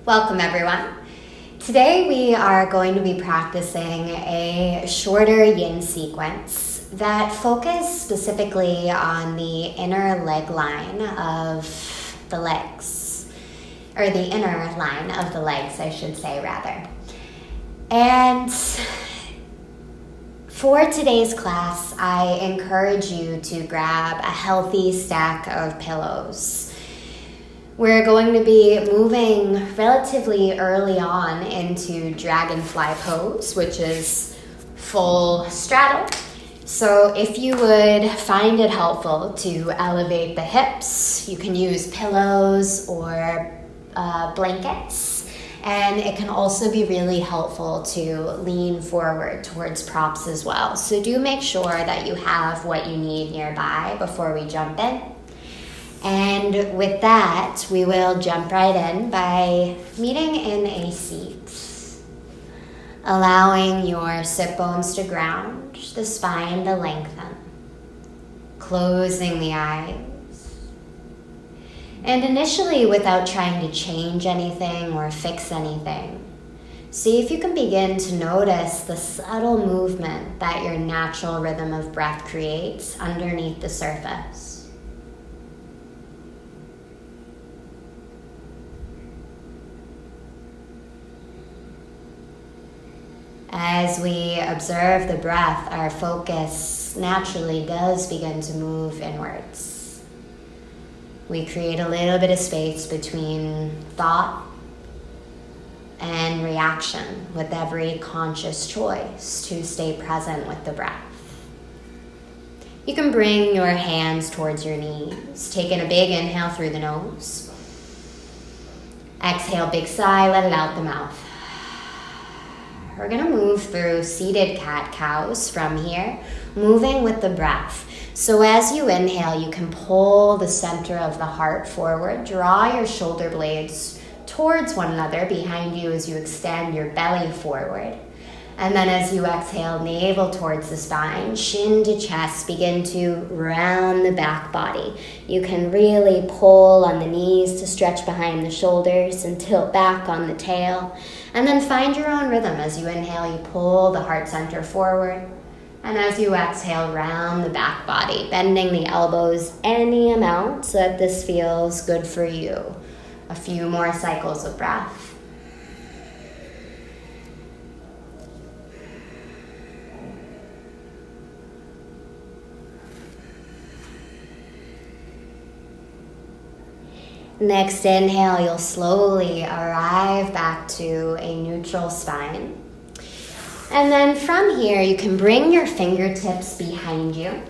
Welcome everyone. Today we are going to be practicing a shorter yin sequence that focus specifically on the inner leg line of the legs, or the inner line of the legs, I should say rather. And for today's class, I encourage you to grab a healthy stack of pillows. We're going to be moving relatively early on into dragonfly pose, which is full straddle. So if you would find it helpful to elevate the hips, you can use pillows or blankets. And it can also be really helpful to lean forward towards props as well. So do make sure that you have what you need nearby before we jump in. And with that, we will jump right in by meeting in a seat, allowing your sit bones to ground, the spine to lengthen, closing the eyes. And initially, without trying to change anything or fix anything, see if you can begin to notice the subtle movement that your natural rhythm of breath creates underneath the surface. As we observe the breath, our focus naturally does begin to move inwards. We create a little bit of space between thought and reaction with every conscious choice to stay present with the breath. You can bring your hands towards your knees, taking a big inhale through the nose. Exhale, big sigh, let it out the mouth. We're going to move through seated cat-cows from here, moving with the breath. So as you inhale, you can pull the center of the heart forward, draw your shoulder blades towards one another behind you as you extend your belly forward. And then as you exhale, navel towards the spine, shin to chest, begin to round the back body. You can really pull on the knees to stretch behind the shoulders and tilt back on the tail. And then find your own rhythm. As you inhale, you pull the heart center forward. And as you exhale, round the back body, bending the elbows any amount so that this feels good for you. A few more cycles of breath. Next inhale, you'll slowly arrive back to a neutral spine. And then from here, you can bring your fingertips behind you.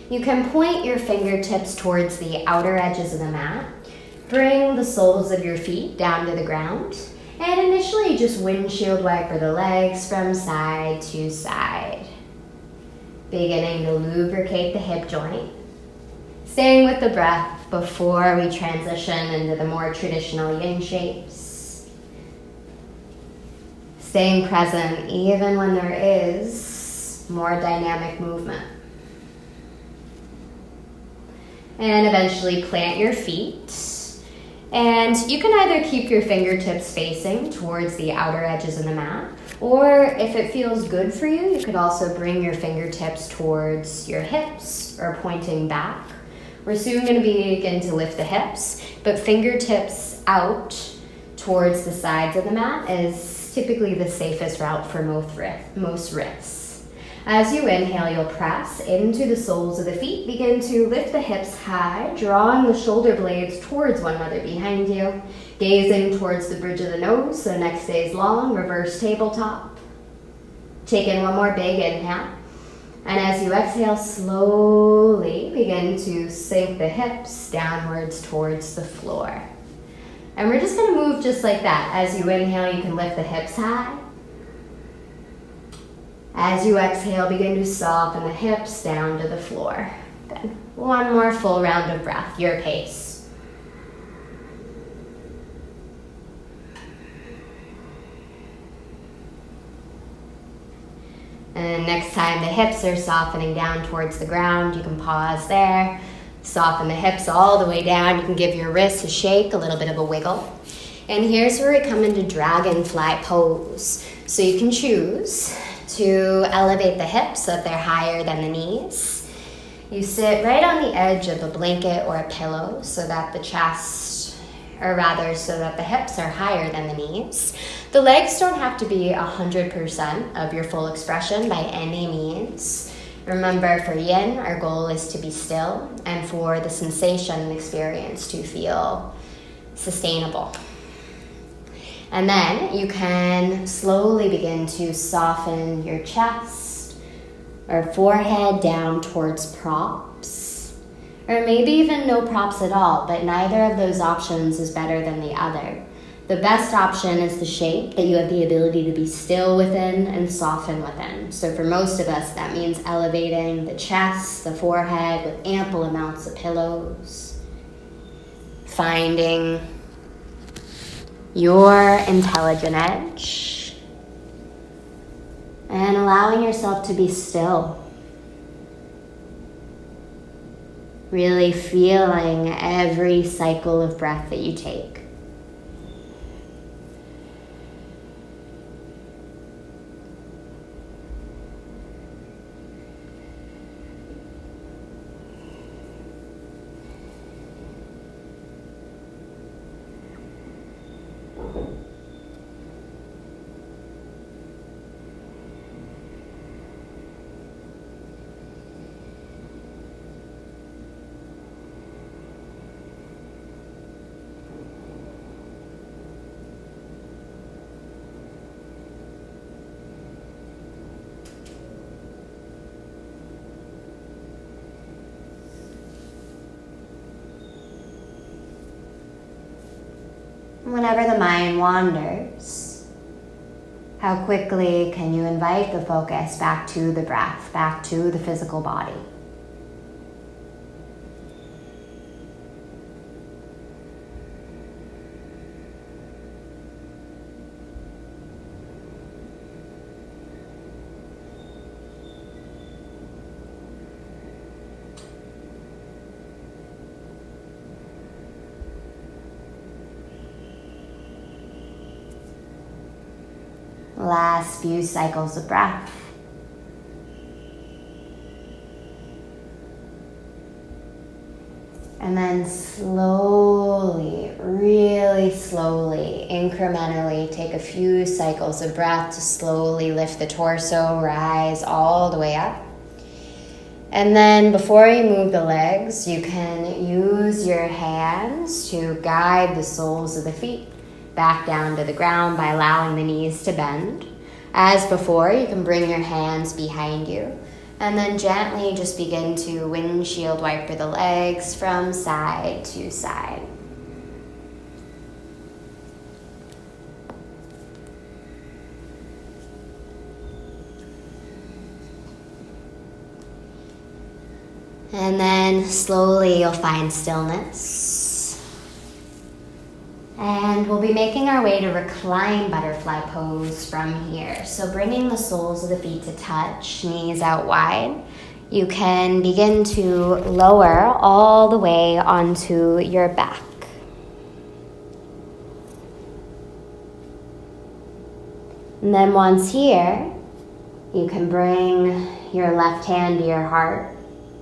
You can point your fingertips towards the outer edges of the mat. Bring the soles of your feet down to the ground. And initially, just windshield wiper the legs from side to side. Beginning to lubricate the hip joint. Staying with the breath before we transition into the more traditional yin shapes. Staying present even when there is more dynamic movement. And eventually plant your feet. And you can either keep your fingertips facing towards the outer edges of the mat, or if it feels good for you, you could also bring your fingertips towards your hips or pointing back. We're soon going to begin to lift the hips, but fingertips out towards the sides of the mat is typically the safest route for most wrists. As you inhale, you'll press into the soles of the feet, begin to lift the hips high, drawing the shoulder blades towards one another behind you, gazing towards the bridge of the nose, so neck stays long, reverse tabletop. Take in one more big inhale. And as you exhale, slowly begin to sink the hips downwards towards the floor. And we're just going to move just like that. As you inhale, you can lift the hips high. As you exhale, begin to soften the hips down to the floor. Good. One more full round of breath, your pace. And next time the hips are softening down towards the ground, you can pause there. Soften the hips all the way down. You can give your wrists a shake, a little bit of a wiggle. And here's where we come into dragonfly pose. So you can choose to elevate the hips so that they're higher than the knees. You sit right on the edge of a blanket or a pillow so that the chest, or rather so that the hips are higher than the knees. The legs don't have to be 100% of your full expression by any means. Remember, for yin, our goal is to be still, and for the sensation and experience to feel sustainable. And then you can slowly begin to soften your chest or forehead down towards props, or maybe even no props at all, but neither of those options is better than the other. The best option is the shape that you have the ability to be still within and soften within. So for most of us, that means elevating the chest, the forehead with ample amounts of pillows, finding your intelligent edge, and allowing yourself to be still. Really feeling every cycle of breath that you take. Whenever the mind wanders, how quickly can you invite the focus back to the breath, back to the physical body? Last few cycles of breath. And then slowly, really slowly, incrementally take a few cycles of breath to slowly lift the torso, rise all the way up. And then before you move the legs, you can use your hands to guide the soles of the feet back down to the ground by allowing the knees to bend. As before, you can bring your hands behind you and then gently just begin to windshield wiper the legs from side to side. And then slowly you'll find stillness. And we'll be making our way to recline butterfly pose from here. So bringing the soles of the feet to touch, knees out wide, you can begin to lower all the way onto your back. And then once here, you can bring your left hand to your heart,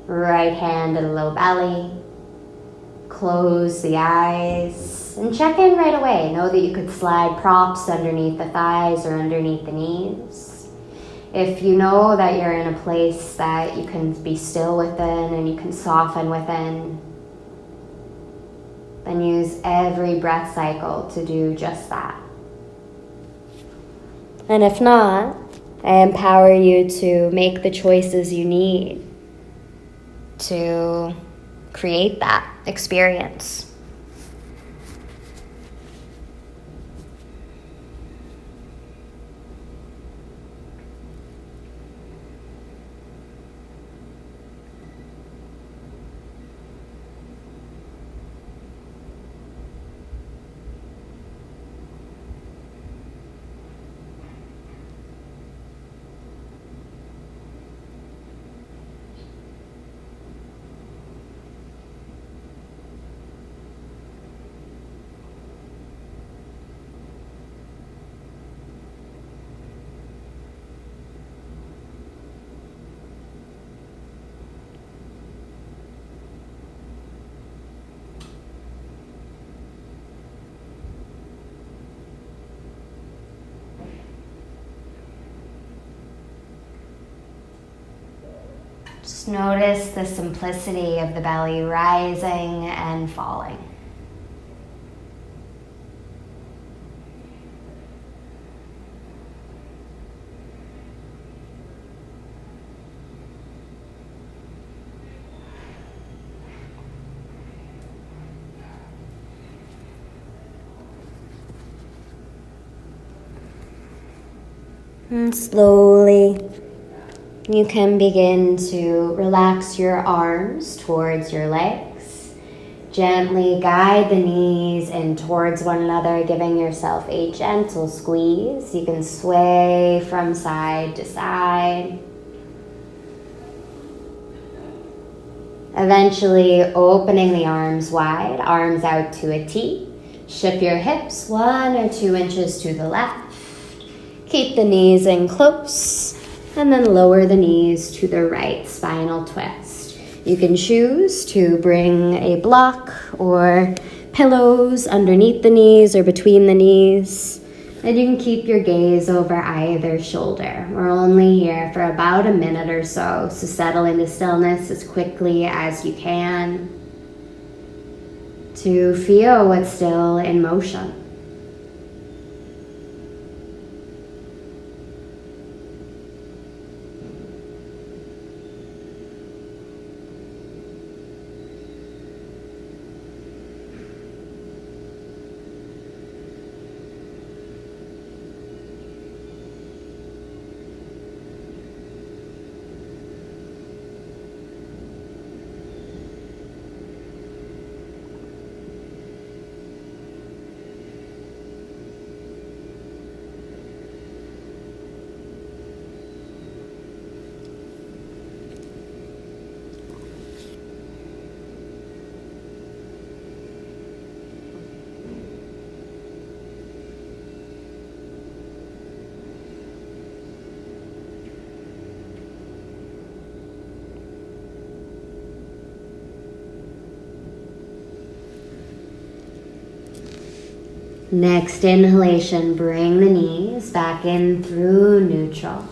right hand to the low belly, close the eyes, and check in right away. Know that you could slide props underneath the thighs or underneath the knees. If you know that you're in a place that you can be still within and you can soften within, then use every breath cycle to do just that. And if not, I empower you to make the choices you need to create that experience. Just notice the simplicity of the belly rising and falling. And slowly, you can begin to relax your arms towards your legs. Gently guide the knees in towards one another, giving yourself a gentle squeeze. You can sway from side to side. Eventually opening the arms wide, arms out to a T. Shift your hips 1 or 2 inches to the left. Keep the knees in close, and then lower the knees to the right, spinal twist. You can choose to bring a block or pillows underneath the knees or between the knees, and you can keep your gaze over either shoulder. We're only here for about a minute or so settle into stillness as quickly as you can to feel what's still in motion. Next inhalation, bring the knees back in through neutral.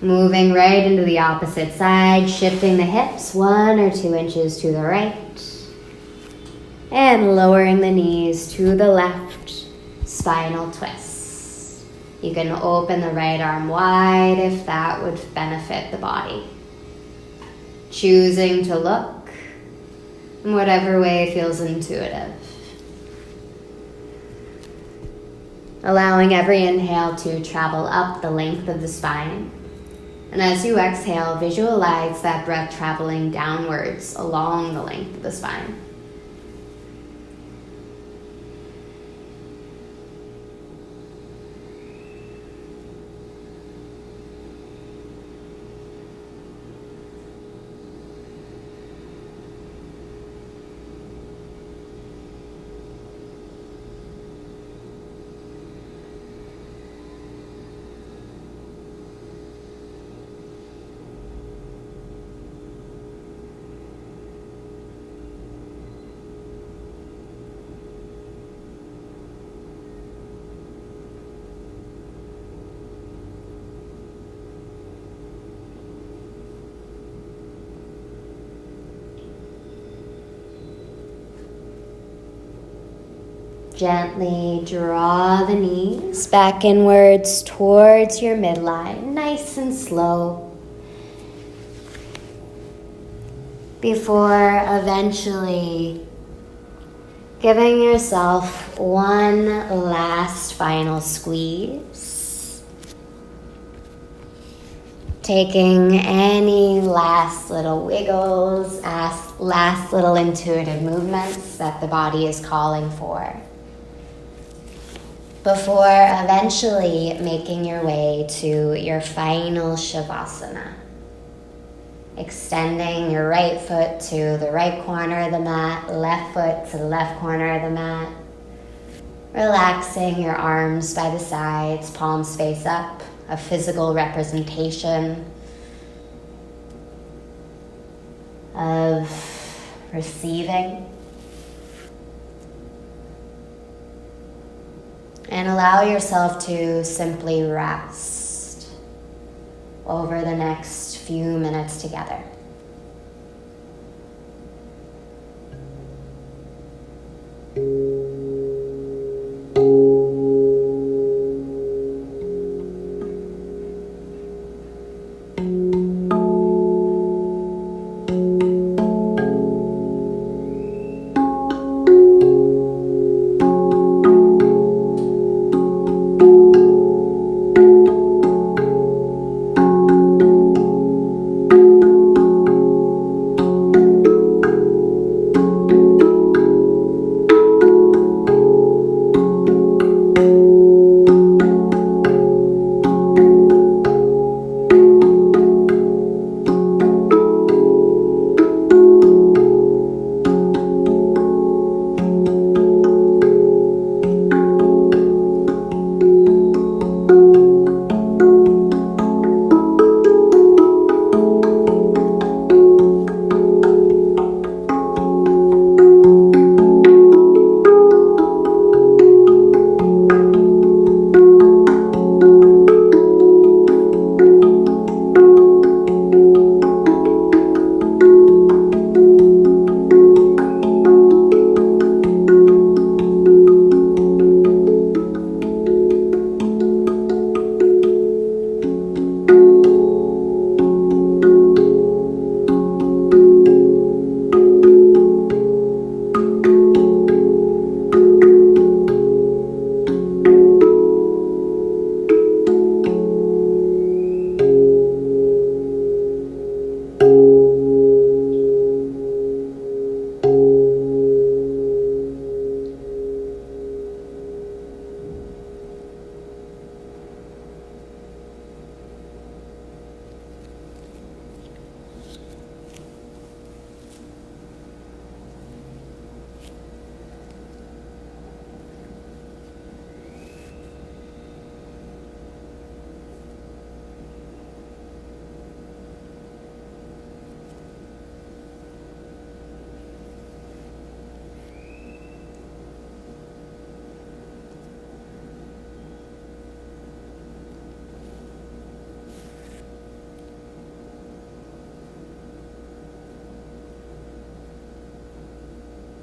Moving right into the opposite side, shifting the hips 1 or 2 inches to the right. And lowering the knees to the left, spinal twist. You can open the right arm wide if that would benefit the body. Choosing to look in whatever way feels intuitive. Allowing every inhale to travel up the length of the spine. And as you exhale, visualize that breath traveling downwards along the length of the spine. Gently draw the knees back inwards towards your midline, nice and slow, before eventually giving yourself one last final squeeze. Taking any last little wiggles, last little intuitive movements that the body is calling for, before eventually making your way to your final Shavasana. Extending your right foot to the right corner of the mat, left foot to the left corner of the mat. Relaxing your arms by the sides, palms face up, a physical representation of receiving. And allow yourself to simply rest over the next few minutes together.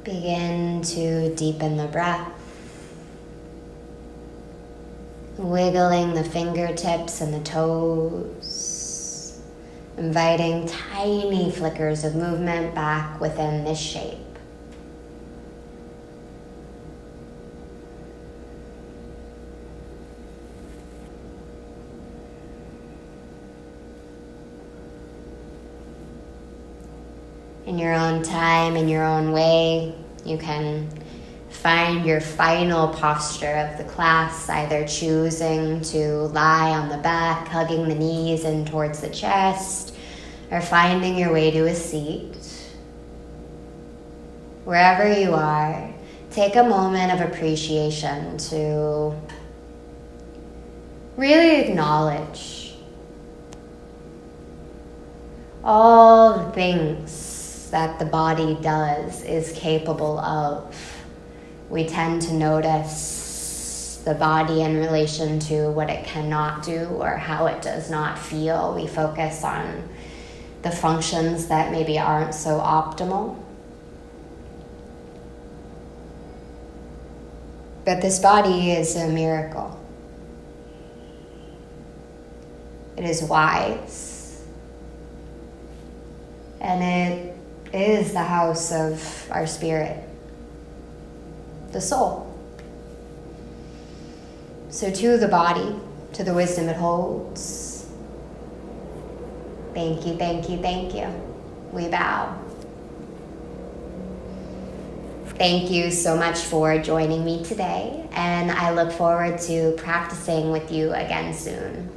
Begin to deepen the breath, wiggling the fingertips and the toes, inviting tiny flickers of movement back within this shape. In your own time, in your own way, you can find your final posture of the class, either choosing to lie on the back, hugging the knees in towards the chest, or finding your way to a seat. Wherever you are, take a moment of appreciation to really acknowledge all the things that the body is capable of. We tend to notice the body in relation to what it cannot do or how it does not feel. We focus on the functions that maybe aren't so optimal. But this body is a miracle. It is wise. And it is the house of our spirit, the soul. So to the body, to the wisdom it holds, thank you, thank you, thank you. We bow. Thank you so much for joining me today, and I look forward to practicing with you again soon.